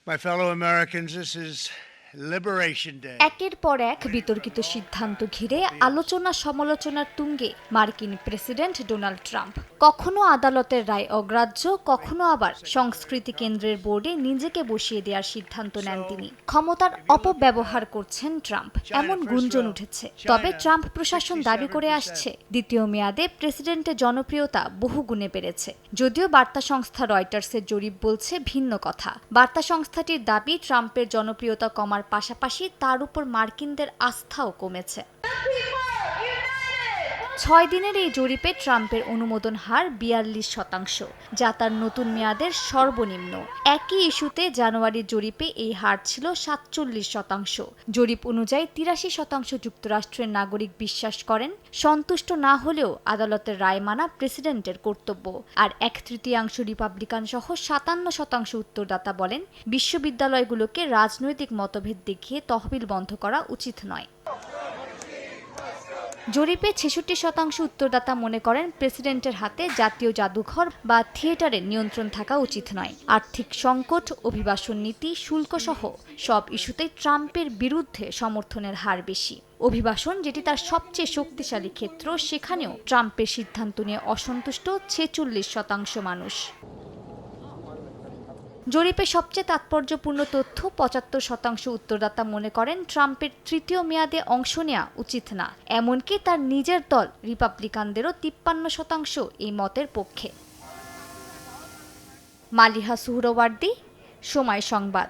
My fellow Americans, this is Liberation Day. একের পর এক বিতর্কিত সিদ্ধান্ত ঘিরে আলোচনা সমালোচনার তুঙ্গে মার্কিন প্রেসিডেন্ট ডোনাল্ড ট্রাম্প। কখনো আদালতের রায় অগ্রাহ্য, কখনো আবার সংস্কৃতি কেন্দ্রের বোর্ডে নিজেকে বসিয়ে দেওয়ার সিদ্ধান্ত নেন তিনি। ক্ষমতার অপব্যবহার করছেন ট্রাম্প, এমন গুঞ্জন উঠেছে। তবে ট্রাম্প প্রশাসন দাবি করে আসছে দ্বিতীয় মেয়াদে প্রেসিডেন্টের জনপ্রিয়তা বহুগুণে বেড়েছে। যদিও বার্তা সংস্থা রয়টার্সের জরিপ বলছে ভিন্ন কথা। বার্তা সংস্থাটির দাবি ট্রাম্পের জনপ্রিয়তা কমার পাশাপাশি তার উপর মার্কিনদের আস্থাও কমেছে। 6 দিনের এই জরিপে ট্রাম্পের অনুমোদন হার 42%, যা তার নতুন মেয়াদের সর্বনিম্ন। একই ইস্যুতে জানুয়ারির জরিপে এই হার ছিল 47%। জরিপ অনুযায়ী 83% যুক্তরাষ্ট্রের নাগরিক বিশ্বাস করেন সন্তুষ্ট না হলেও আদালতের রায় মানা প্রেসিডেন্টের কর্তব্য। আর 1/3 রিপাবলিকান সহ 57% উত্তরদাতা বলেন বিশ্ববিদ্যালয়গুলোকে রাজনৈতিক মতভেদ দেখিয়ে তহবিল বন্ধ করা উচিত নয়। জরিপে 66% উত্তরদাতা মনে করেন প্রেসিডেন্টের হাতে জাতীয় জাদুঘর বা থিয়েটারের নিয়ন্ত্রণ থাকা উচিত নয়। আর্থিক সংকট, অভিবাসন নীতি, শুল্কসহ সব ইস্যুতেই ট্রাম্পের বিরুদ্ধে সমর্থনের হার বেশি। অভিবাসন, যেটি তার সবচেয়ে শক্তিশালী ক্ষেত্র, সেখানেও ট্রাম্পের সিদ্ধান্ত নিয়ে অসন্তুষ্ট 46% মানুষ। জরিপে সবচেয়ে তাৎপর্যপূর্ণ তথ্য, 75% উত্তরদাতা মনে করেন ট্রাম্পের তৃতীয় মেয়াদে অংশ নেওয়া উচিত না। এমনকি তার নিজের দল রিপাবলিকানদেরও 53% এই মতের পক্ষে। মালিহা সুহরাওয়ার্দী, সময় সংবাদ।